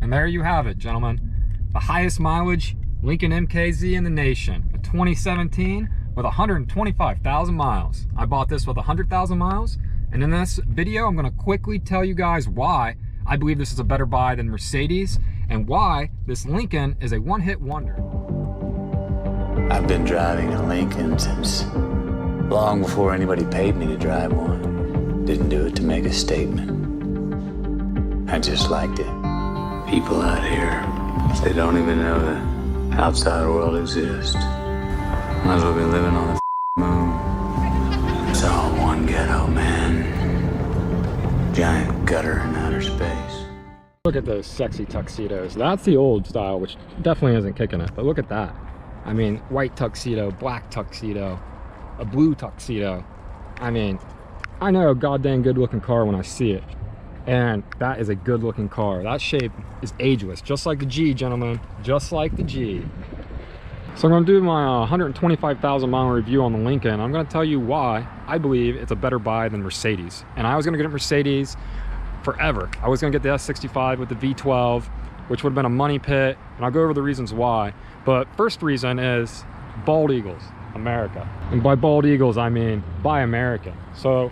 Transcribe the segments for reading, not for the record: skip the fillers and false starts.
And there you have it, gentlemen. The highest mileage Lincoln MKZ in the nation. A 2017 with 125,000 miles. I bought this with 100,000 miles. And in this video, I'm gonna quickly tell you guys why I believe this is a better buy than Mercedes and why this Lincoln is a one-hit wonder. I've been driving a Lincoln since long before anybody paid me to drive one. Didn't do it to make a statement. I just liked it. People out here, they don't even know the outside world exists. Might as well be living on the moon. It's all one ghetto, man. Giant gutter in outer space. Look at those sexy tuxedos. That's the old style, which definitely isn't kicking it, but look at that. I mean, white tuxedo, black tuxedo, a blue tuxedo. I mean, I know a goddamn good looking car when I see it. And that is a good looking car. That shape is ageless, just like the G, gentlemen, just like the G. So I'm gonna do my 125,000 mile review on the Lincoln. I'm gonna tell you why I believe it's a better buy than Mercedes. And I was gonna get a Mercedes forever. I was gonna get the S65 with the V12, which would have been a money pit, and I'll go over the reasons why. But first reason is bald eagles, America. And by bald eagles, I mean buy American. So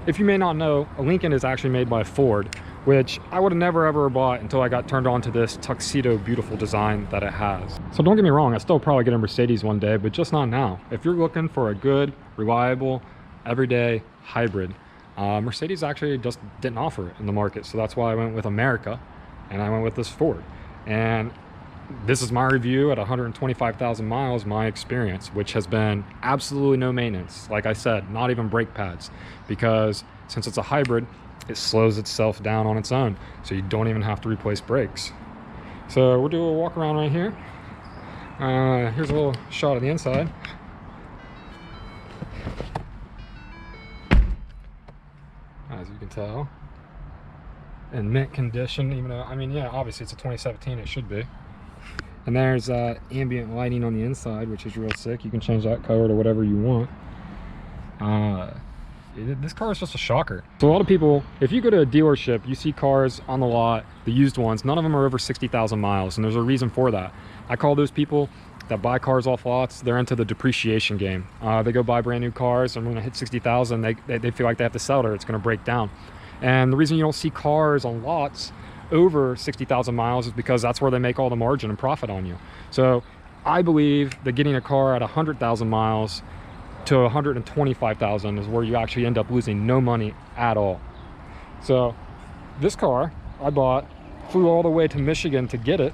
if you may not know, a Lincoln is actually made by Ford, which I would have never ever bought until I got turned on to this tuxedo beautiful design that it has. So don't get me wrong, I still probably get a Mercedes one day, but just not now. If you're looking for a good, reliable, everyday hybrid, Mercedes actually just didn't offer it in the market. So that's why I went with America and I went with this Ford. And this is my review at 125,000 miles, my experience, which has been absolutely no maintenance. Like I said, not even brake pads, because since it's a hybrid, it slows itself down on its own. So you don't even have to replace brakes. So we'll do a walk around right here. Here's a little shot of the inside. As you can tell, in mint condition, even though, I mean, yeah, obviously it's a 2017, it should be. And there's ambient lighting on the inside, which is real sick. You can change that color to whatever you want. This car is just a shocker. So a lot of people, if you go to a dealership, you see cars on the lot, the used ones, none of them are over 60,000 miles, and there's a reason for that. I call those people that buy cars off lots, they're into the depreciation game. They go buy brand new cars, and when it hits 60,000, they feel like they have to sell it or it's gonna break down. And the reason you don't see cars on lots over 60,000 miles is because that's where they make all the margin and profit on you. So I believe that getting a car at 100,000 miles to 125,000 is where you actually end up losing no money at all. So this car I bought, flew all the way to Michigan to get it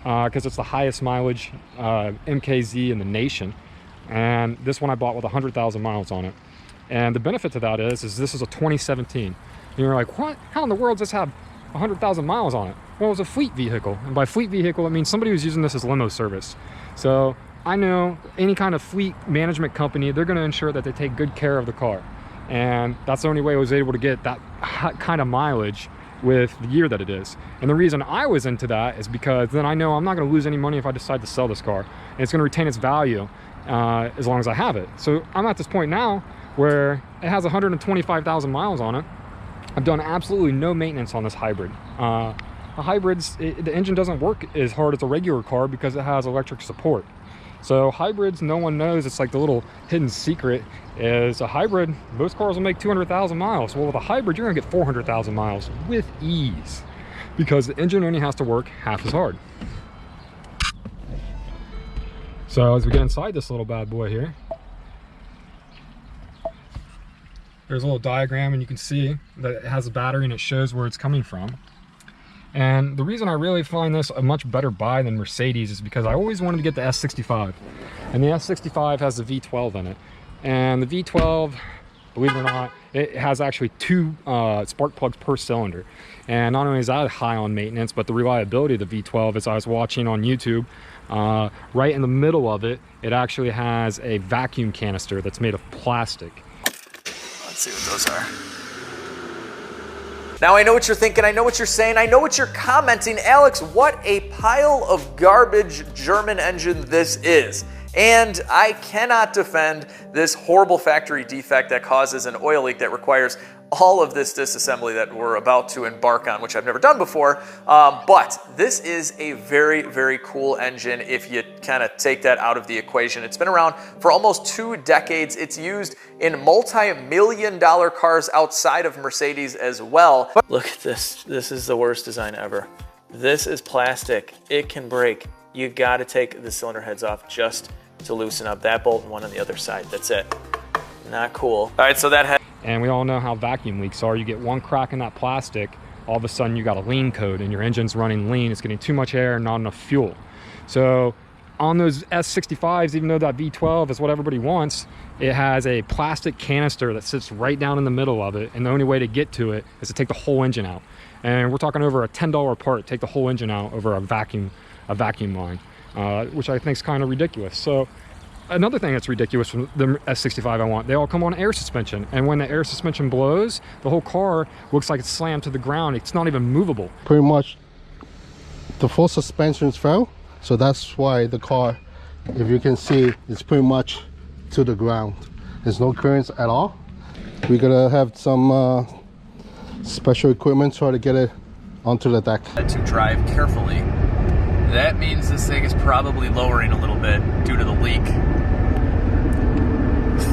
because it's the highest mileage MKZ in the nation. And this one I bought with 100,000 miles on it. And the benefit to that is this is a 2017. And you're like, what? How in the world does this have 100,000 miles on it? Well, it was a fleet vehicle, and by fleet vehicle it means somebody was using this as limo service. So I know any kind of fleet management company, they're going to ensure that they take good care of the car, and that's the only way I was able to get that kind of mileage with the year that it is. And the reason I was into that is because then I know I'm not going to lose any money if I decide to sell this car, and it's going to retain its value as long as I have it. So I'm at this point now where it has 125,000 miles on it. I've done absolutely no maintenance on this hybrid. The hybrids, the engine doesn't work as hard as a regular car because it has electric support. So hybrids, no one knows. It's like the little hidden secret is a hybrid, most cars will make 200,000 miles. Well, with a hybrid, you're gonna get 400,000 miles with ease because the engine only has to work half as hard. So as we get inside this little bad boy here, there's a little diagram and you can see that it has a battery and it shows where it's coming from. And the reason I really find this a much better buy than Mercedes is because I always wanted to get the S65. And the S65 has the V12 in it. And the V12, believe it or not, it has actually 2 spark plugs per cylinder. And not only is that high on maintenance, but the reliability of the V12, as I was watching on YouTube, right in the middle of it, it actually has a vacuum canister that's made of plastic. Let's see what those are. Now I know what you're thinking, I know what you're saying, I know what you're commenting. Alex, what a pile of garbage German engine this is. And I cannot defend this horrible factory defect that causes an oil leak that requires all of this disassembly that we're about to embark on, which I've never done before. But this is a very, very cool engine if you kind of take that out of the equation. It's been around for almost 2 decades. It's used in multi-million-dollar cars outside of Mercedes as well. Look at this. This is the worst design ever. This is plastic. It can break. You got to take the cylinder heads off just to loosen up that bolt and one on the other side. That's it. Not cool. All right, so that had. And we all know how vacuum leaks are. You get one crack in that plastic, all of a sudden you got a lean code and your engine's running lean. It's getting too much air and not enough fuel. So on those S65s, even though that V12 is what everybody wants, it has a plastic canister that sits right down in the middle of it. And the only way to get to it is to take the whole engine out. And we're talking over a $10 part, take the whole engine out over a vacuum line, which I think is kind of ridiculous. So another thing that's ridiculous from the S65 I want, they all come on air suspension. And when the air suspension blows, the whole car looks like it's slammed to the ground. It's not even movable. Pretty much the full suspensions fell. So that's why the car, if you can see, is pretty much to the ground. There's no clearance at all. We're gonna have some special equipment try to get it onto the deck. To drive carefully. That means this thing is probably lowering a little bit due to the leak.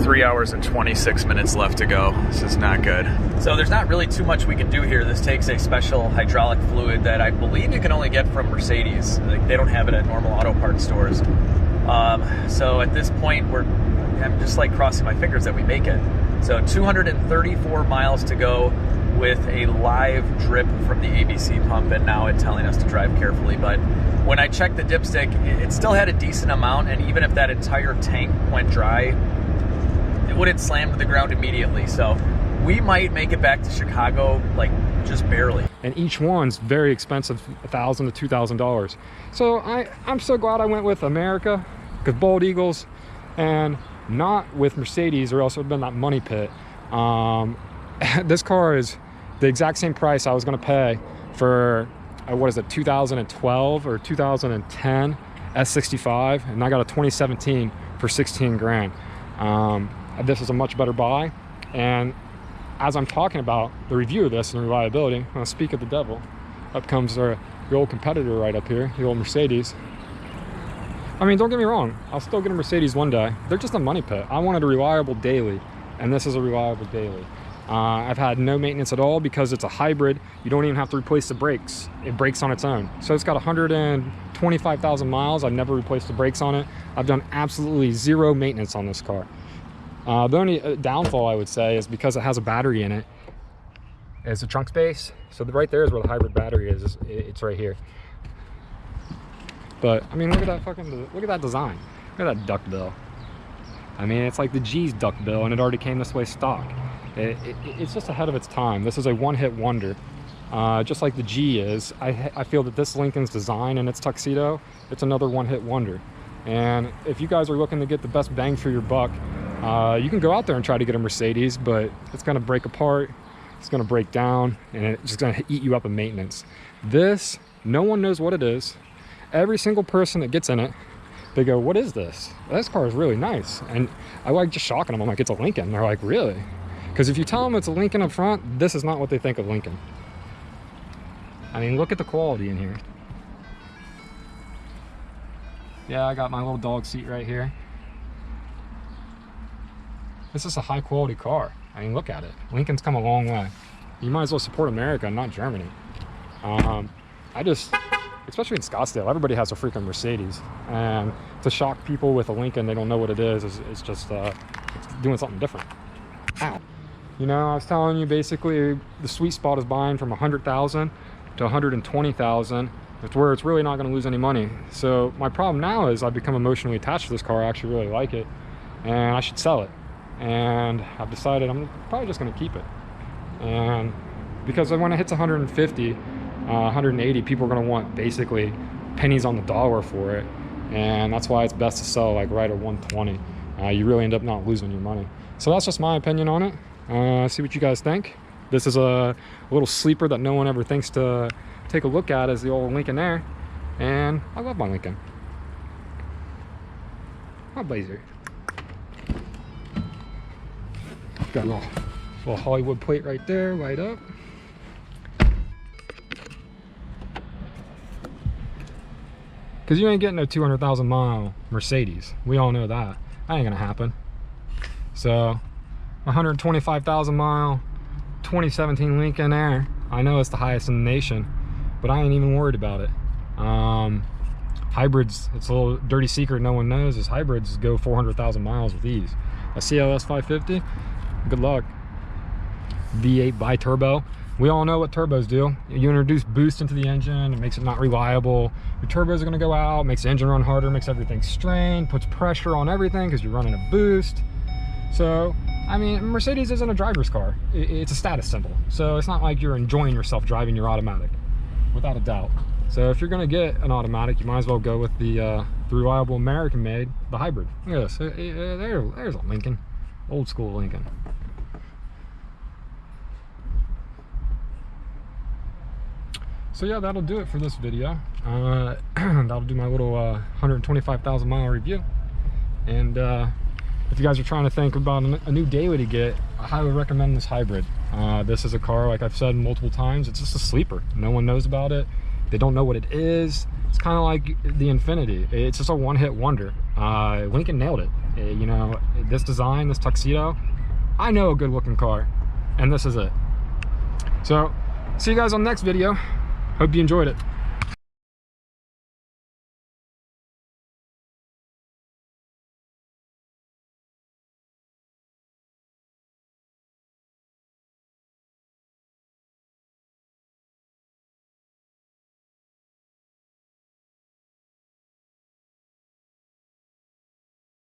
3 hours and 26 minutes left to go. This is not good. So there's not really too much we can do here. This takes a special hydraulic fluid that I believe you can only get from Mercedes. Like, they don't have it at normal auto parts stores. So at this point, I'm just like crossing my fingers that we make it. So 234 miles to go with a live drip from the ABC pump, and now it's telling us to drive carefully. But when I checked the dipstick, it still had a decent amount, and even if that entire tank went dry, it wouldn't slam to the ground immediately. So we might make it back to Chicago, like, just barely. And each one's very expensive, $1,000 to $2,000. So I'm so glad I went with America, because Bald Eagles, and not with Mercedes, or else it would have been that money pit. This car is the exact same price I was going to pay for, what is it, 2012 or 2010 S65, and I got a 2017 for 16 grand. This is a much better buy. And as I'm talking about the review of this and reliability, I'll speak of the devil. Up comes the old competitor right up here, the old Mercedes. I mean, don't get me wrong, I'll still get a Mercedes one day. They're just a money pit. I wanted a reliable daily, and this is a reliable daily. I've had no maintenance at all because it's a hybrid. You don't even have to replace the brakes. It brakes on its own. So it's got 125,000 miles. I've never replaced the brakes on it. I've done absolutely zero maintenance on this car. The only downfall I would say is because it has a battery in it, is the trunk space. So right there is where the hybrid battery is. It's right here. But I mean, look at that design. Look at that duckbill. I mean, it's like the G's duckbill, and it already came this way stock. It's just ahead of its time. This is a one-hit wonder, just like the G is. I feel that this Lincoln's design and its tuxedo, it's another one-hit wonder. And if you guys are looking to get the best bang for your buck, you can go out there and try to get a Mercedes, but it's going to break apart, it's going to break down, and it's just going to eat you up in maintenance. This, no one knows what it is. Every single person that gets in it, they go, what is this? This car is really nice. And I like just shocking them. I'm like, it's a Lincoln. They're like, really? Because if you tell them it's a Lincoln up front, this is not what they think of Lincoln. I mean, look at the quality in here. Yeah, I got my little dog seat right here. This is a high quality car. I mean, look at it. Lincoln's come a long way. You might as well support America, not Germany. Especially in Scottsdale, everybody has a freaking Mercedes. And to shock people with a Lincoln, they don't know what it is. It's just it's doing something different. Ow. You know, I was telling you, basically, the sweet spot is buying from 100,000 to 120,000. It's where it's really not going to lose any money. So my problem now is I've become emotionally attached to this car. I actually really like it, and I should sell it. And I've decided I'm probably just going to keep it. And because when it hits 150, 180, people are going to want basically pennies on the dollar for it. And that's why it's best to sell like right at 120. You really end up not losing your money. So that's just my opinion on it. See what you guys think. This is a little sleeper that no one ever thinks to take a look at, is the old Lincoln there. And I love my Lincoln. My Blazer. Got a little Little Hollywood plate right there, light up. Because you ain't getting a 200,000 mile Mercedes. We all know that. That ain't gonna happen. So 125,000 mile 2017 Lincoln Air. I know it's the highest in the nation, but I ain't even worried about it. Hybrids, it's a little dirty secret no one knows, is hybrids go 400,000 miles with ease. A CLS 550, good luck. V8 bi-turbo. We all know what turbos do. You introduce boost into the engine, it makes it not reliable. Your turbos are gonna go out, makes the engine run harder, makes everything strain, puts pressure on everything because you're running a boost. So, I mean, Mercedes isn't a driver's car. It's a status symbol. So it's not like you're enjoying yourself driving your automatic, without a doubt. So if you're gonna get an automatic, you might as well go with the reliable American-made, the hybrid. Look at this, there's a Lincoln, old school Lincoln. So yeah, that'll do it for this video. That'll do my little 125,000 mile review. And if you guys are trying to think about a new daily to get, I highly recommend this hybrid. This is a car, like I've said multiple times, it's just a sleeper. No one knows about it. They don't know what it is. It's kind of like the Infiniti. It's just a one-hit wonder. Lincoln nailed it. You know, this design, this tuxedo, I know a good-looking car, and this is it. So, see you guys on the next video. Hope you enjoyed it.